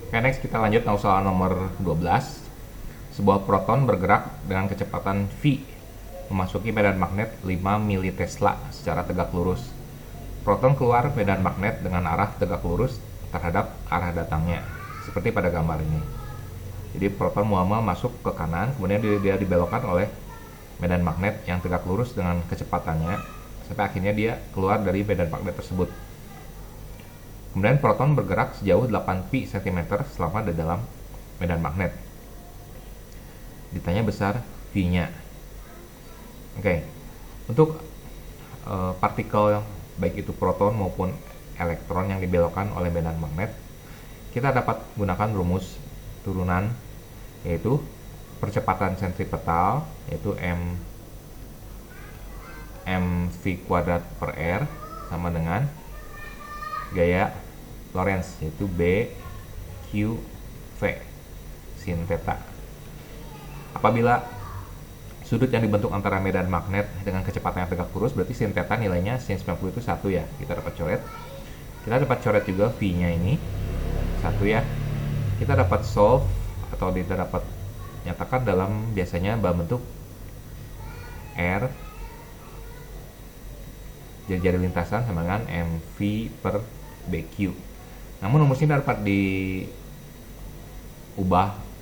Oke, next kita lanjut ke soal nomor 12. Sebuah proton bergerak dengan kecepatan v memasuki medan magnet 5 mili Tesla secara tegak lurus. Proton keluar medan magnet dengan arah tegak lurus terhadap arah datangnya, seperti pada gambar ini. Jadi proton muamal masuk ke kanan, kemudian dia dibelokkan oleh medan magnet yang tegak lurus dengan kecepatannya, sampai akhirnya dia keluar dari medan magnet tersebut. Kemudian proton bergerak sejauh 8 pi cm selama di dalam medan magnet. Ditanya besar V-nya. Oke, untuk partikel baik itu proton maupun elektron yang dibelokkan oleh medan magnet, kita dapat gunakan rumus turunan, yaitu percepatan sentripetal, yaitu mv kuadrat per r sama dengan gaya Lorentz, yaitu b q v sin theta. Apabila sudut yang dibentuk antara medan magnet dengan kecepatan yang tegak lurus, berarti sin theta nilainya sin 90 itu 1 ya. Kita dapat coret. Kita dapat coret juga V-nya ini 1 ya. Kita dapat solve atau kita dapat nyatakan dalam biasanya dalam bentuk R jari-jari lintasan sama dengan MV per BQ. Namun rumusnya dapat diubah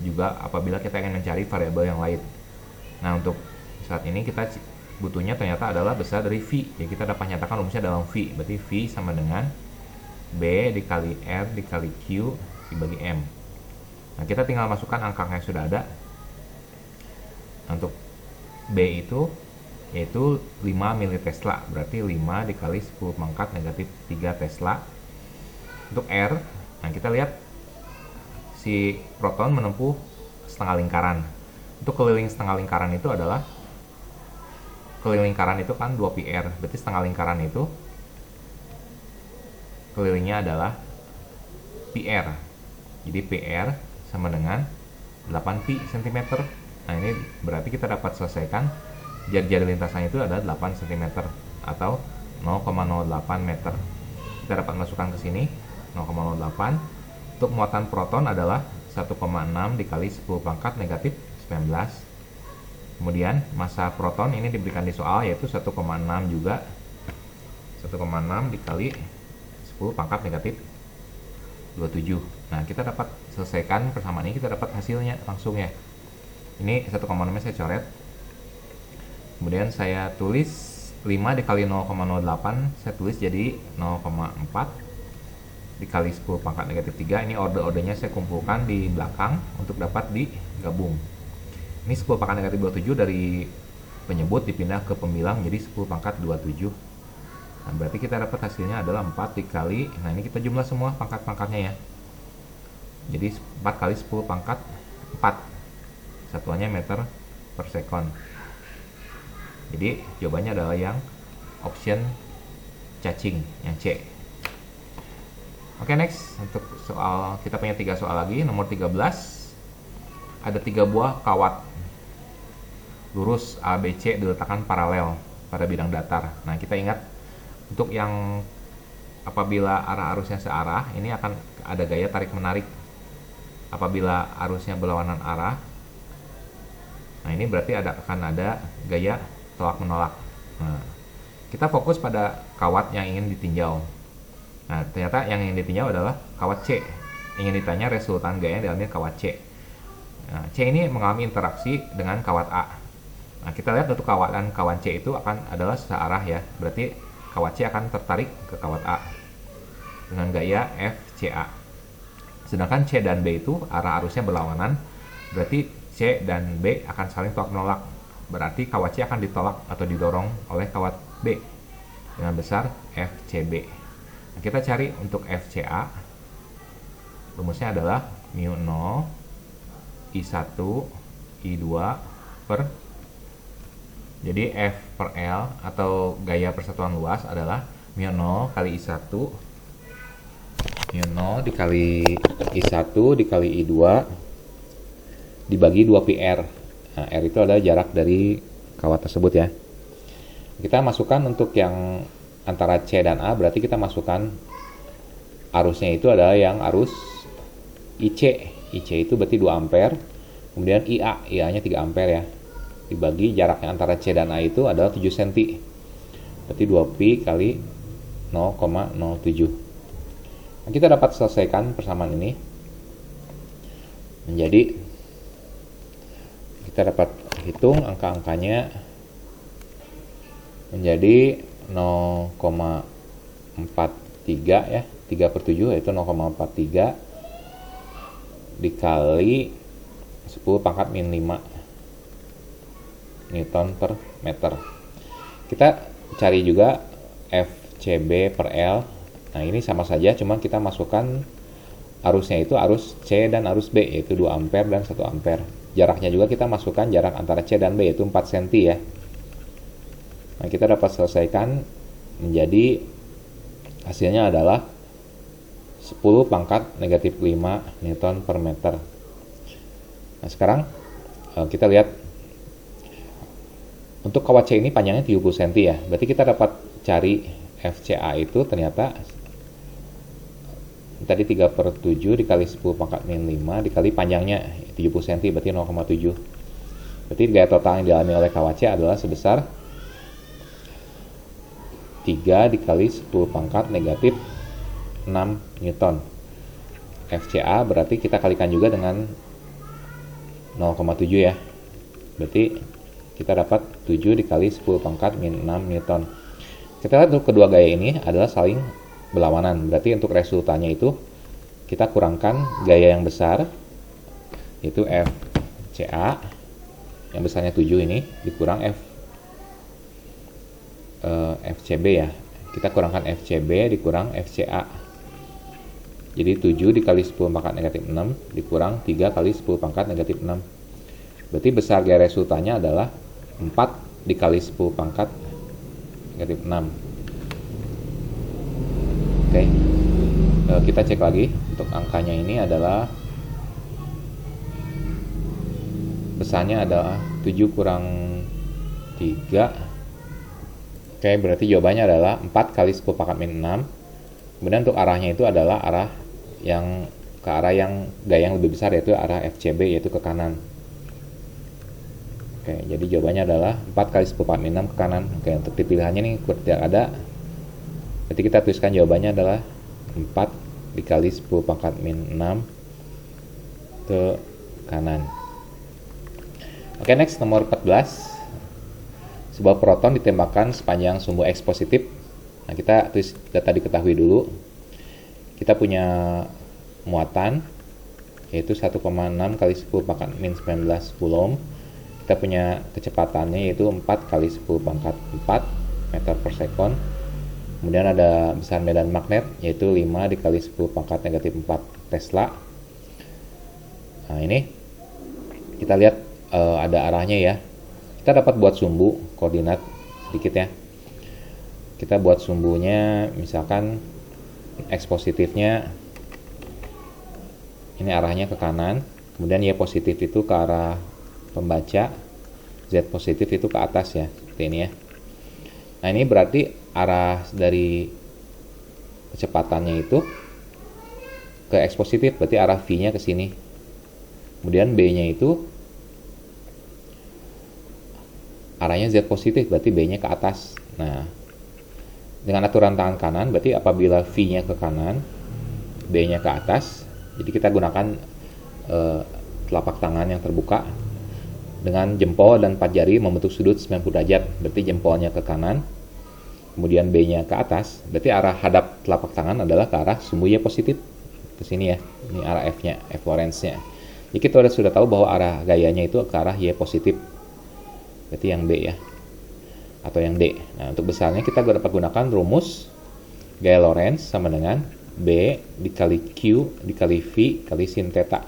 juga apabila kita ingin mencari variabel yang lain. Nah, untuk saat ini kita butuhnya ternyata adalah besar dari V. Jadi kita dapat nyatakan rumusnya dalam V. Berarti V sama dengan B dikali R dikali Q dibagi M. Nah, kita tinggal masukkan angka yang sudah ada. Untuk B itu yaitu 5 mili Tesla. Berarti 5 dikali 10 pangkat negatif 3 Tesla. Untuk R, nah kita lihat si proton menempuh setengah lingkaran. Untuk keliling setengah lingkaran itu adalah keliling lingkaran itu kan 2 πr, berarti setengah lingkaran itu kelilingnya adalah πr. Jadi πr sama dengan 8 pi cm. Nah, ini berarti kita dapat selesaikan jari-jari lintasan itu adalah 8 cm atau 0,08 meter. Kita dapat masukkan ke sini 0,08. Untuk muatan proton adalah 1,6 dikali 10 pangkat negatif 19. Kemudian massa proton ini diberikan di soal yaitu 1,6 juga. 1,6 dikali 10 pangkat negatif 27. Nah, kita dapat selesaikan persamaan ini, kita dapat hasilnya langsung ya. Ini 1,6 saya coret. Kemudian saya tulis 5 dikali 0,08, saya tulis jadi 0,4 dikali 10 pangkat negatif 3. Ini order-ordernya saya kumpulkan di belakang untuk dapat digabung. Ini 10 pangkat negatif 27 dari penyebut dipindah ke pembilang jadi 10 pangkat 27. Nah, berarti kita dapat hasilnya adalah 4 dikali, nah ini kita jumlah semua pangkat-pangkatnya ya. Jadi 4 kali 10 pangkat 4. Satuannya meter per sekon. Jadi jawabannya adalah yang option cacing, yang C. Oke, next. Untuk soal, kita punya 3 soal lagi. Nomor 13. Ada 3 buah kawat lurus ABC diletakkan paralel pada bidang datar. Nah, kita ingat untuk yang apabila arah arusnya searah, ini akan ada gaya tarik-menarik. Apabila arusnya berlawanan arah, nah ini berarti akan ada gaya tolak-menolak. Nah, kita fokus pada kawat yang ingin ditinjau. Nah, ternyata yang ingin ditinjau adalah kawat C. Ingin ditanya resultan gaya yang diambil kawat C. Nah, C ini mengalami interaksi dengan kawat A. Nah, kita lihat untuk kawat dan kawan C itu adalah searah ya. Berarti kawat C akan tertarik ke kawat A dengan gaya FCA. Sedangkan C dan B itu arah arusnya berlawanan. Berarti C dan B akan saling tolak-menolak. Berarti kawat C akan ditolak atau didorong oleh kawat B dengan besar FCB. Nah, kita cari untuk FCA. Rumusnya adalah mu 0 I1 I2 per, jadi F per L atau gaya persatuan luas adalah mu 0 kali I1 mu 0 dikali I1 dikali I2 dibagi 2 πr. Nah, R itu adalah jarak dari kawat tersebut ya. Kita masukkan untuk yang antara C dan A, berarti kita masukkan arusnya itu adalah yang arus IC. IC itu berarti 2 ampere. Kemudian IA, IA-nya 3 ampere ya. Dibagi jaraknya antara C dan A itu adalah 7 cm. Berarti 2pi kali 0,07. Nah, kita dapat selesaikan persamaan ini menjadi, kita dapat hitung angka-angkanya menjadi 0,43 ya, 3/7 yaitu 0,43 dikali 10 pangkat min 5 Newton per meter. Kita cari juga FCB per L. Nah ini sama saja, cuman kita masukkan arusnya itu arus C dan arus B, yaitu 2 ampere dan 1 ampere. Jaraknya juga kita masukkan jarak antara C dan B, yaitu 4 cm ya. Nah kita dapat selesaikan menjadi hasilnya adalah 10 pangkat negatif 5 Newton per meter. Nah sekarang kita lihat untuk kawat C ini panjangnya 70 cm ya. Berarti kita dapat cari FCA itu ternyata tadi 3/7 dikali 10 pangkat min 5 dikali panjangnya 70 cm, berarti 0,7. Berarti gaya total yang dialami oleh kawat C adalah sebesar 3 dikali 10 pangkat negatif 6 Newton. FCA berarti kita kalikan juga dengan 0,7 ya. Berarti kita dapat 7 dikali 10 pangkat min 6 Newton. Kita lihat untuk kedua gaya ini adalah saling berlawanan. Berarti untuk resultannya itu kita kurangkan gaya yang besar, yaitu FCA yang besarnya 7 ini dikurang FCB ya. Kita kurangkan FCB dikurang FCA. Jadi 7 dikali 10 pangkat negatif 6 dikurang 3 kali 10 pangkat negatif 6. Berarti besar gaya resultannya adalah 4 dikali 10 pangkat negatif 6. Oke. Kita cek lagi untuk angkanya ini adalah besarnya adalah 7 kurang 3. Oke, berarti jawabannya adalah 4 kali 10 pangkat min 6. Kemudian untuk arahnya itu adalah arah yang ke arah yang gaya yang lebih besar, yaitu arah FCB, yaitu ke kanan. Oke, jadi jawabannya adalah 4 kali 10 pangkat min 6 ke kanan. Oke, untuk di pilihannya ini tidak ada. Berarti kita tuliskan jawabannya adalah 4 dikali 10 pangkat min 6 ke kanan. Oke, next nomor 14. Sebuah proton ditembakkan sepanjang sumbu X positif. Nah, kita tulis data diketahui dulu. Kita punya muatan yaitu 1,6 kali 10 pangkat min 19 Coulomb. Kita punya kecepatannya yaitu 4 kali 10 pangkat 4 meter per sekon. Kemudian ada besar medan magnet yaitu 5 dikali 10 pangkat negatif 4 Tesla. Nah ini kita lihat ada arahnya ya. Kita dapat buat sumbu koordinat sedikit ya. Kita buat sumbunya, misalkan X positifnya ini arahnya ke kanan, kemudian Y positif itu ke arah pembaca, Z positif itu ke atas ya, seperti ini ya. Nah ini berarti arah dari kecepatannya itu ke X positif, berarti arah V-nya ke sini. Kemudian B-nya itu arahnya Z positif, berarti B-nya ke atas. Nah, dengan aturan tangan kanan, berarti apabila V-nya ke kanan, B-nya ke atas, jadi kita gunakan telapak tangan yang terbuka dengan jempol dan 4 jari membentuk sudut 90 derajat, berarti jempolnya ke kanan, kemudian B-nya ke atas, berarti arah hadap telapak tangan adalah ke arah sumbu Y positif, ke sini ya, ini arah F-nya, F Lorentz-nya. Jadi kita sudah tahu bahwa arah gayanya itu ke arah Y positif, berarti yang B ya, atau yang D. Nah, untuk besarnya kita dapat gunakan rumus gaya Lorentz sama dengan B dikali Q dikali V kali sin theta.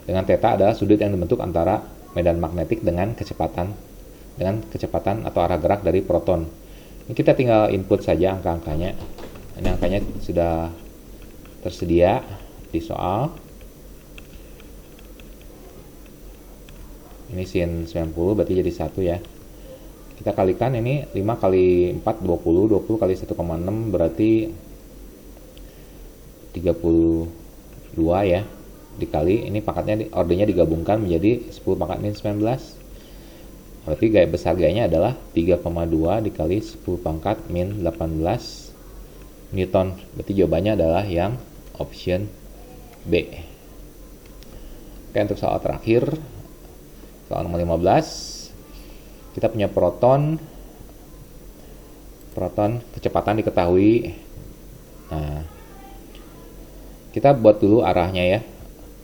Dengan theta adalah sudut yang dibentuk antara medan magnetik dengan kecepatan atau arah gerak dari proton. Ini kita tinggal input saja angka-angkanya. Ini angkanya sudah tersedia di soal. Ini sin 90 berarti jadi 1 ya. Kita kalikan ini 5 kali 4 20, 20 kali 1,6 berarti 32 ya. dikali, ini pangkatnya ordernya digabungkan menjadi 10 pangkat min 19. Berarti gaya besar gayanya adalah 3,2 dikali 10 pangkat min 18 Newton. Berarti jawabannya adalah yang option B. Oke, untuk soal terakhir, soal nomor 15, kita punya proton kecepatan diketahui. Nah, kita buat dulu arahnya ya.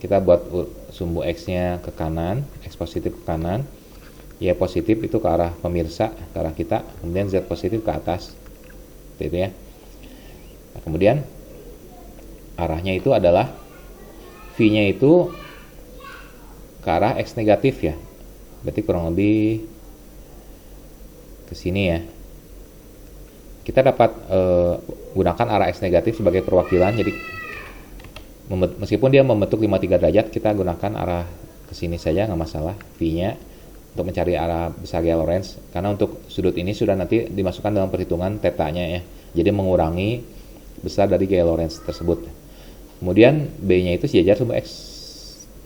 Kita buat sumbu X-nya ke kanan, X positif ke kanan, Y positif itu ke arah pemirsa, ke arah kita, kemudian Z positif ke atas. Seperti itu ya. Nah, kemudian arahnya itu adalah V-nya itu ke arah X negatif ya. Berarti kurang lebih ke sini ya. Kita dapat gunakan arah X negatif sebagai perwakilan. Jadi meskipun dia membentuk 53 derajat, kita gunakan arah ke sini saja, nggak masalah V-nya untuk mencari arah besar gaya Lorentz, karena untuk sudut ini sudah nanti dimasukkan dalam perhitungan θ-nya ya. Jadi mengurangi besar dari gaya Lorentz tersebut. Kemudian B-nya itu sejajar sumbu X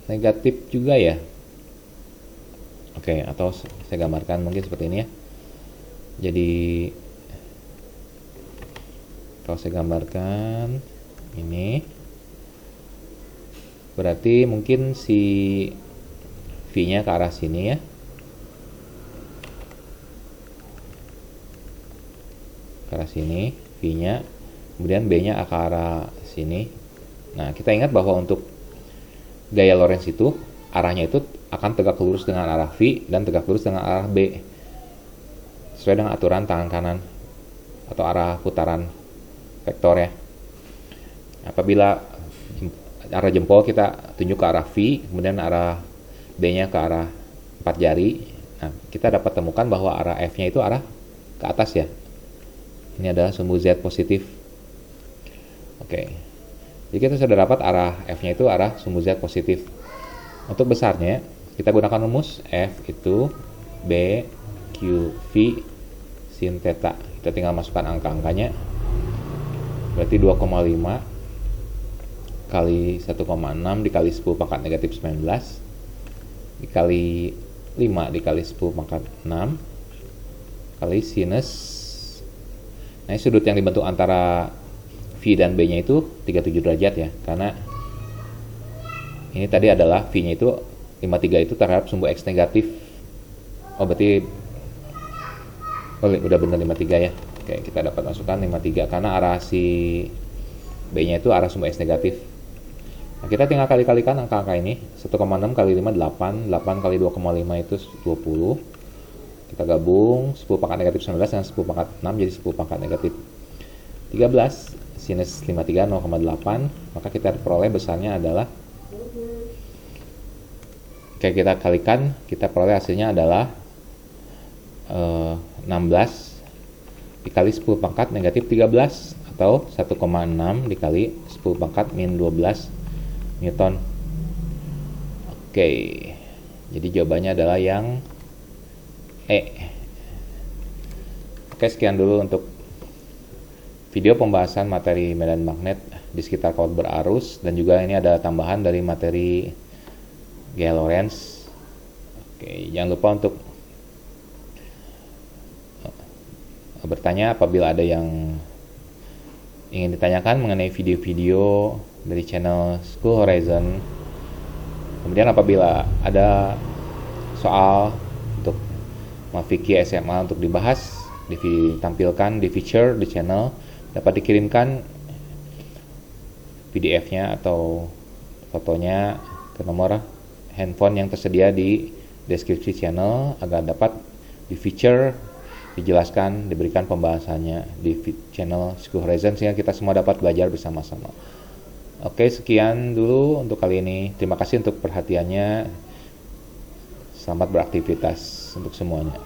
negatif juga ya. Oke, atau saya gambarkan mungkin seperti ini ya. Jadi kalau saya gambarkan ini, berarti mungkin si V-nya ke arah sini ya. Ke arah sini V-nya, kemudian B-nya ke arah sini. Nah, kita ingat bahwa untuk gaya Lorentz itu arahnya itu akan tegak lurus dengan arah V dan tegak lurus dengan arah B sesuai dengan aturan tangan kanan atau arah putaran vektor ya. Apabila arah jempol kita tunjuk ke arah V, kemudian arah B-nya ke arah 4 jari, nah, kita dapat temukan bahwa arah F-nya itu arah ke atas ya. Ini adalah sumbu Z positif. Oke. Jadi kita sudah dapat arah F-nya itu arah sumbu Z positif. Untuk besarnya, kita gunakan rumus F itu B Q V sin theta. Kita tinggal masukkan angka-angkanya. Berarti 2,5 kali 1,6 dikali 10 pangkat negatif 19 dikali 5 dikali 10 pangkat 6 kali sinus. Nah, sudut yang dibentuk antara V dan B-nya itu 37 derajat ya, karena ini tadi adalah V-nya itu 53 itu terhadap sumbu X negatif. Oh, berarti udah benar 53 ya. Oke, kita dapat masukkan 53 karena arah si B-nya itu arah sumbu X negatif. Nah, kita tinggal kali-kalikan angka-angka ini. 1,6 kali 5 8, 8 kali 2,5 itu 20. Kita gabung 10 pangkat negatif 19 dengan 10 pangkat 6 jadi 10 pangkat negatif 13. Sinus 53 0,8, maka kita peroleh besarnya adalah, oke, kita kalikan, kita peroleh hasilnya adalah 16 dikali 10 pangkat negatif 13 atau 1,6 dikali 10 pangkat min 12 Newton. Oke, jadi jawabannya adalah yang E. Oke, sekian dulu untuk video pembahasan materi medan magnet di sekitar kawat berarus, dan juga ini ada tambahan dari materi gaya Lorentz. Oke, jangan lupa untuk bertanya apabila ada yang ingin ditanyakan mengenai video-video dari channel School Horizon. Kemudian apabila ada soal untuk fikih SMA untuk dibahas, ditampilkan di feature di channel, dapat dikirimkan PDF-nya atau fotonya ke nomor handphone yang tersedia di deskripsi channel agar dapat di feature, dijelaskan, diberikan pembahasannya di channel School Horizon sehingga kita semua dapat belajar bersama-sama. Oke, sekian dulu untuk kali ini. Terima kasih untuk perhatiannya. Selamat beraktivitas untuk semuanya.